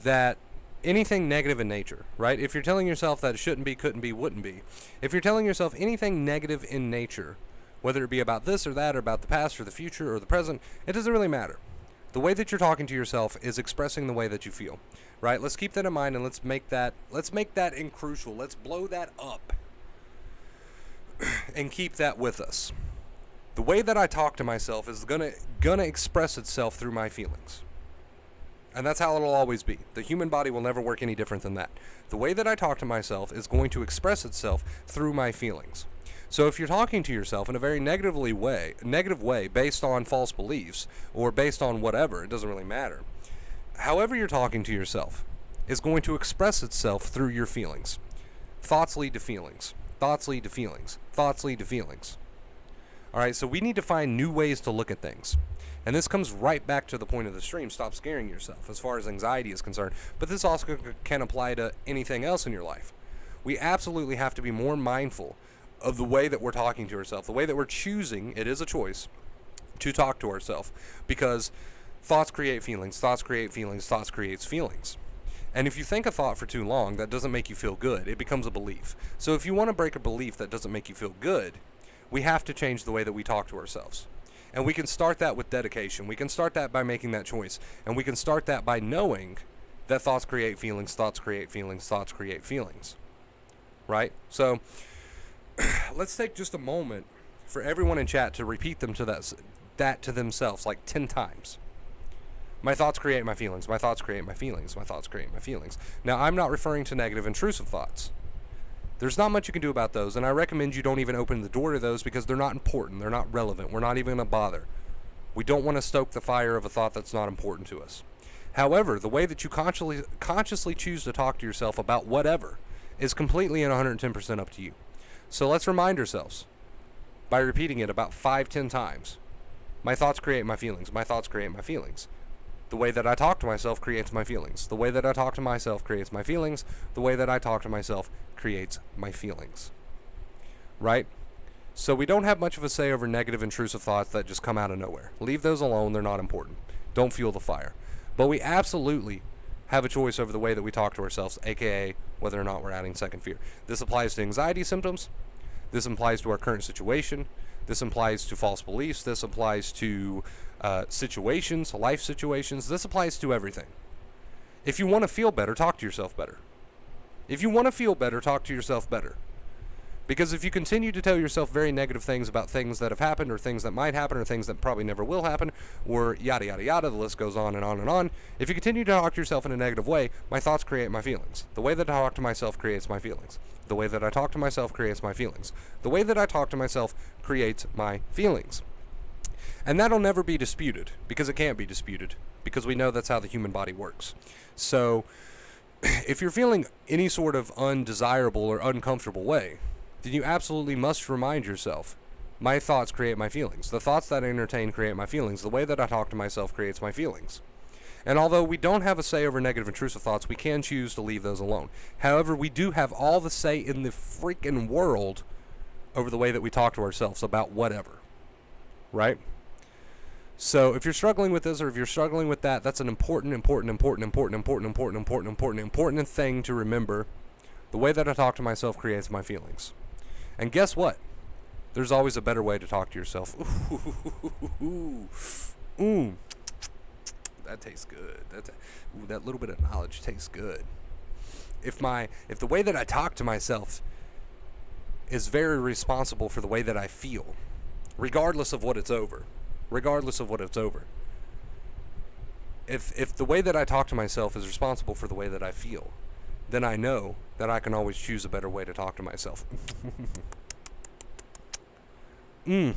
that anything negative in nature, right? If you're telling yourself that it shouldn't be, couldn't be, wouldn't be. If you're telling yourself anything negative in nature, whether it be about this or that or about the past or the future or the present, it doesn't really matter. The way that you're talking to yourself is expressing the way that you feel, right? Let's keep that in mind and let's make that in crucial. Let's blow that up and keep that with us. The way that I talk to myself is gonna express itself through my feelings. And that's how it'll always be. The human body will never work any different than that. The way that I talk to myself is going to express itself through my feelings. So if you're talking to yourself in a very negative way based on false beliefs or based on whatever, it doesn't really matter. However you're talking to yourself is going to express itself through your feelings. Thoughts lead to feelings. Thoughts lead to feelings. Thoughts lead to feelings. All right, so we need to find new ways to look at things. And this comes right back to the point of the stream, stop scaring yourself as far as anxiety is concerned. But this also can apply to anything else in your life. We absolutely have to be more mindful of the way that we're talking to ourselves, the way that we're choosing, it is a choice, to talk to ourselves. Because thoughts create feelings, thoughts create feelings, thoughts creates feelings. And if you think a thought for too long that doesn't make you feel good, it becomes a belief. So if you want to break a belief that doesn't make you feel good, we have to change the way that we talk to ourselves. And we can start that with dedication. We can start that by making that choice. And we can start that by knowing that thoughts create feelings, thoughts create feelings, thoughts create feelings. Right? So let's take just a moment for everyone in chat to repeat them to that to themselves like 10 times. My thoughts create my feelings. My thoughts create my feelings. My thoughts create my feelings. Now, I'm not referring to negative, intrusive thoughts. There's not much you can do about those, and I recommend you don't even open the door to those because they're not important. They're not relevant. We're not even going to bother. We don't want to stoke the fire of a thought that's not important to us. However, the way that you consciously choose to talk to yourself about whatever is completely and 110% up to you. So let's remind ourselves by repeating it about 5-10 times. My thoughts create my feelings. My thoughts create my feelings. The way that I talk to myself creates my feelings. The way that I talk to myself creates my feelings. The way that I talk to myself creates my feelings. Right? So we don't have much of a say over negative, intrusive thoughts that just come out of nowhere. Leave those alone. They're not important. Don't fuel the fire. But we absolutely have a choice over the way that we talk to ourselves, aka whether or not we're adding second fear. This applies to anxiety symptoms. This applies to our current situation. This applies to false beliefs. This applies to situations, life situations. This applies to everything. If you want to feel better, talk to yourself better. If you want to feel better, talk to yourself better. Because if you continue to tell yourself very negative things about things that have happened, or things that might happen, or things that probably never will happen, or yada yada yada, the list goes on and on and on. If you continue to talk to yourself in a negative way, my thoughts create my feelings. The way that I talk to myself creates my feelings. The way that I talk to myself creates my feelings. The way that I talk to myself creates my feelings. And that'll never be disputed, because it can't be disputed, because we know that's how the human body works. So if you're feeling any sort of undesirable or uncomfortable way, then you absolutely must remind yourself, my thoughts create my feelings. The thoughts that I entertain create my feelings. The way that I talk to myself creates my feelings. And although we don't have a say over negative intrusive thoughts, we can choose to leave those alone. However, we do have all the say in the freaking world over the way that we talk to ourselves about whatever. Right? So if you're struggling with this, or if you're struggling with that, that's an important thing to remember. The way that I talk to myself creates my feelings. And guess what? There's always a better way to talk to yourself. Ooh, that tastes good. That little bit of knowledge tastes good. If the way that I talk to myself is very responsible for the way that I feel, regardless of what it's over. If the way that I talk to myself is responsible for the way that I feel, then I know that I can always choose a better way to talk to myself. And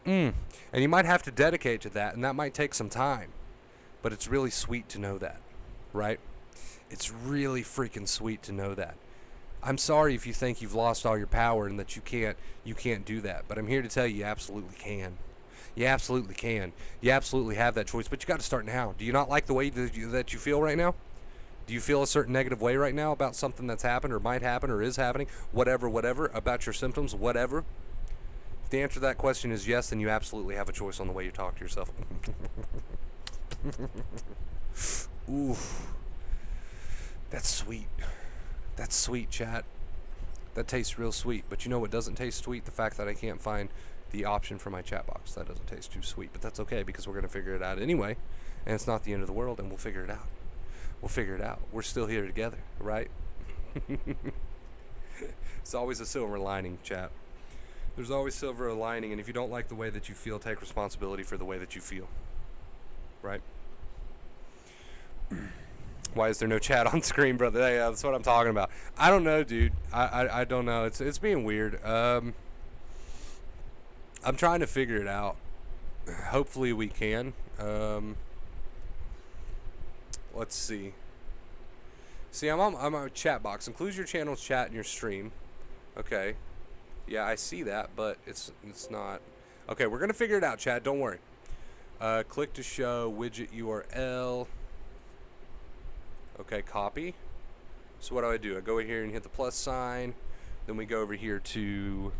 you might have to dedicate to that, and that might take some time. But it's really sweet to know that, right? It's really freaking sweet to know that. I'm sorry if you think you've lost all your power and that you can't do that, but I'm here to tell you absolutely can. You absolutely can. You absolutely have that choice, but you got to start now. Do you not like the way that you feel right now? Do you feel a certain negative way right now about something that's happened or might happen or is happening? Whatever, about your symptoms, whatever. If the answer to that question is yes, then you absolutely have a choice on the way you talk to yourself. Ooh. That's sweet. That's sweet, chat. That tastes real sweet. But you know what doesn't taste sweet? The fact that I can't find the option for my chat box. That doesn't taste too sweet. But that's okay, because we're going to figure it out anyway. And it's not the end of the world, and we'll figure it out. We're still here together, right? It's always a silver lining, chat. There's always silver lining, and if you don't like the way that you feel, take responsibility for the way that you feel. Right? Why is there no chat on screen, brother? Hey, that's what I'm talking about. I don't know, dude. I don't know. It's being weird. I'm trying to figure it out. Hopefully we can. Let's see. See, I'm on a chat box. Include your channel's chat in your stream. Okay. Yeah, I see that, but it's not. Okay, we're gonna figure it out, chat. Don't worry. Click to show widget URL. Okay, copy. So what do? I go in here and hit the plus sign. Then we go over here to.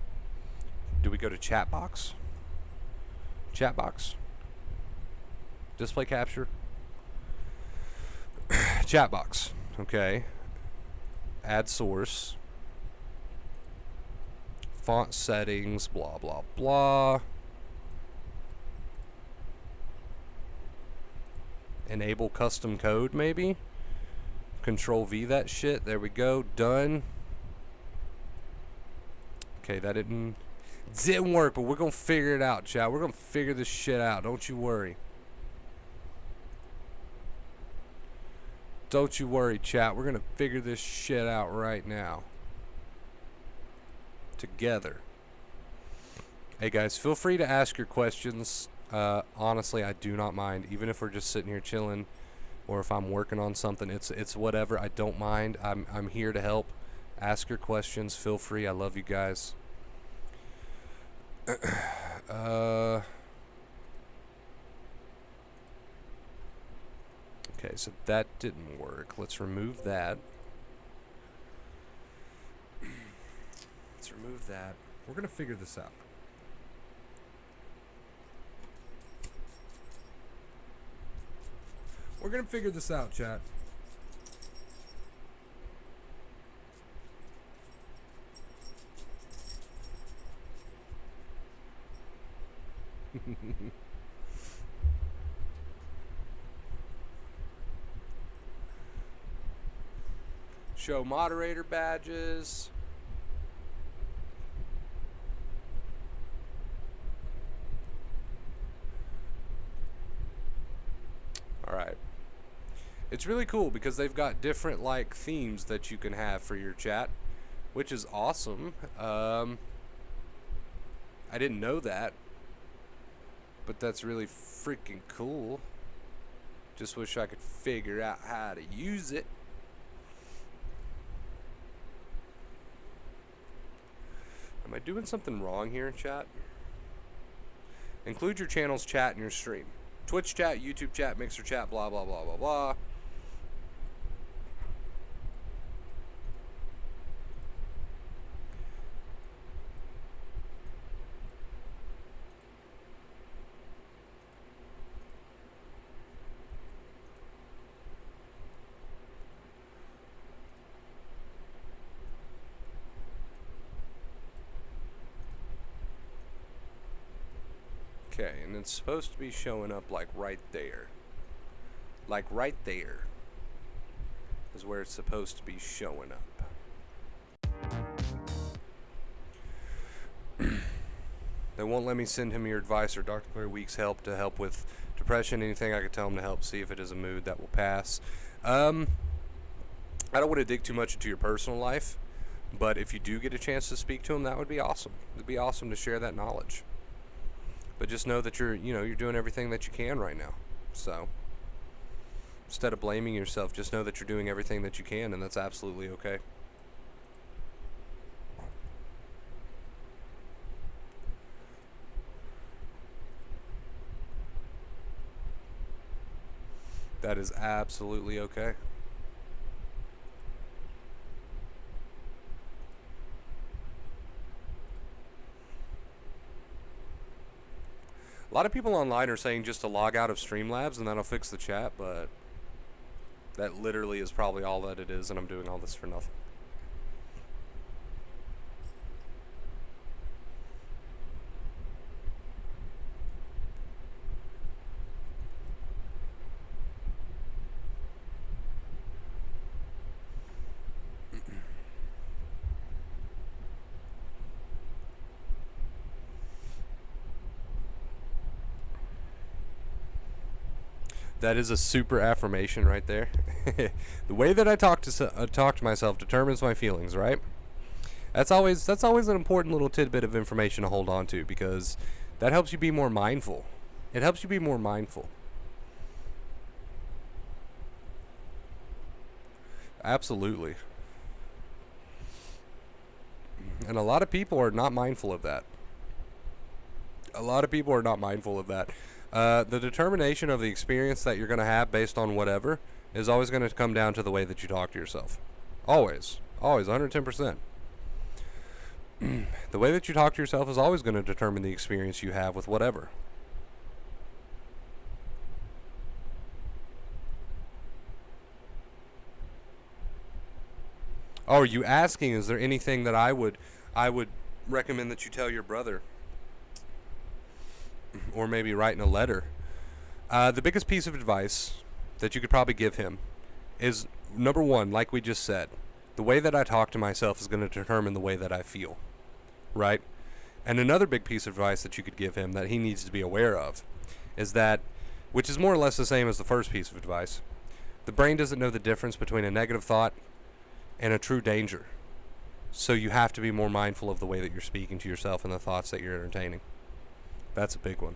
Do we go to chat box? Chat box. Display capture. Chat box. Okay. Add source. Font settings. Blah blah blah. Enable custom code, maybe. Control V that shit. There we go. Done. Okay, that didn't work, but we're gonna figure it out, chat. We're gonna figure this shit out. Don't you worry. Don't you worry, chat. We're gonna figure this shit out right now. Together. Hey guys, feel free to ask your questions. Honestly, I do not mind. Even if we're just sitting here chilling, or if I'm working on something, it's whatever. I don't mind. I'm here to help. Ask your questions. Feel free. I love you guys. Okay, so that didn't work. Let's remove that. Let's remove that. We're gonna figure this out. We're gonna figure this out, chat. Show moderator badges. All right. It's really cool because they've got different like themes that you can have for your chat, which is awesome. I didn't know that, but that's really freaking cool. Just wish I could figure out how to use it. Am I doing something wrong here in chat? Include your channel's chat in your stream. Twitch chat, YouTube chat, Mixer chat, blah, blah, blah, blah, blah. Okay, and it's supposed to be showing up like right there. Like right there is where it's supposed to be showing up. They won't let me send him your advice or Dr. Claire Weeks' help to help with depression. Anything I could tell him to help see if it is a mood that will pass. I don't want to dig too much into your personal life, but if you do get a chance to speak to him, that would be awesome. It'd be awesome to share that knowledge. But just know that you're doing everything that you can right now. So instead of blaming yourself, just know that you're doing everything that you can, and that's absolutely okay. That is absolutely okay. A lot of people online are saying just to log out of Streamlabs and that'll fix the chat, but that literally is probably all that it is, and I'm doing all this for nothing. That is a super affirmation right there. The way that I talk to myself determines my feelings, right? That's always an important little tidbit of information to hold on to, because that helps you be more mindful. It helps you be more mindful. Absolutely. And a lot of people are not mindful of that. The determination of the experience that you're going to have based on whatever is always going to come down to the way that you talk to yourself. Always, 110%. The way that you talk to yourself is always going to determine the experience you have with whatever. Oh, are you asking, is there anything that I would recommend that you tell your brother? Or maybe writing a letter. The biggest piece of advice that you could probably give him is, number one, like we just said, the way that I talk to myself is going to determine the way that I feel, right? And another big piece of advice that you could give him that he needs to be aware of is that, which is more or less the same as the first piece of advice, the brain doesn't know the difference between a negative thought and a true danger. So you have to be more mindful of the way that you're speaking to yourself and the thoughts that you're entertaining. That's a big one.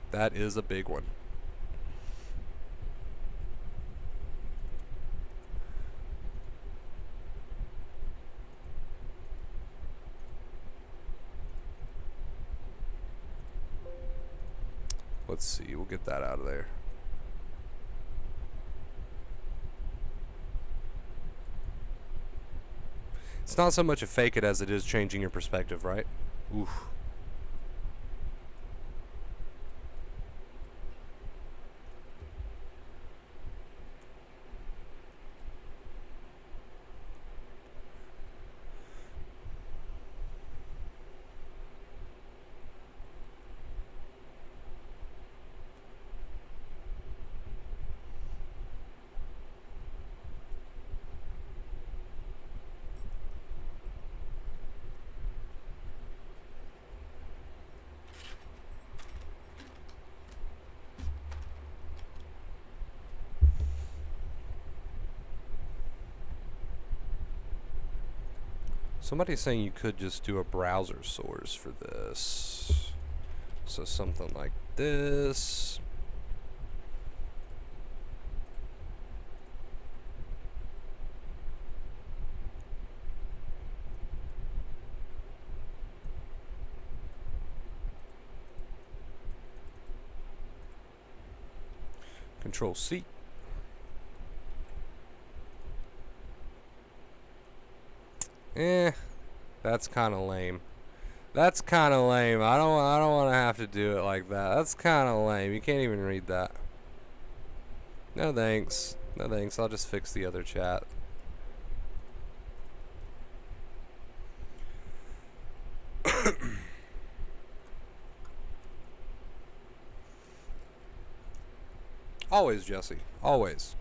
That is a big one. Let's see, we'll get that out of there. It's not so much a fake it as it is changing your perspective, right? Oof. Somebody's saying you could just do a browser source for this. So something like this. Control C. That's kind of lame. That's kind of lame. I don't want to have to do it like that. That's kind of lame. You can't even read that. No thanks. No thanks. I'll just fix the other chat. Always, Jesse. Always.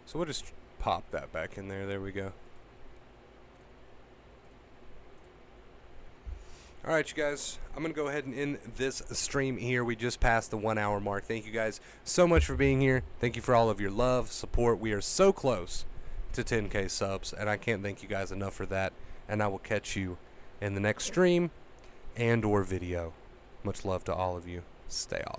So we'll just pop that back in there. There we go. All right, you guys. I'm going to go ahead and end this stream here. We just passed the 1 hour mark. Thank you guys so much for being here. Thank you for all of your love, support. We are so close to 10K subs, and I can't thank you guys enough for that. And I will catch you in the next stream and or video. Much love to all of you. Stay off.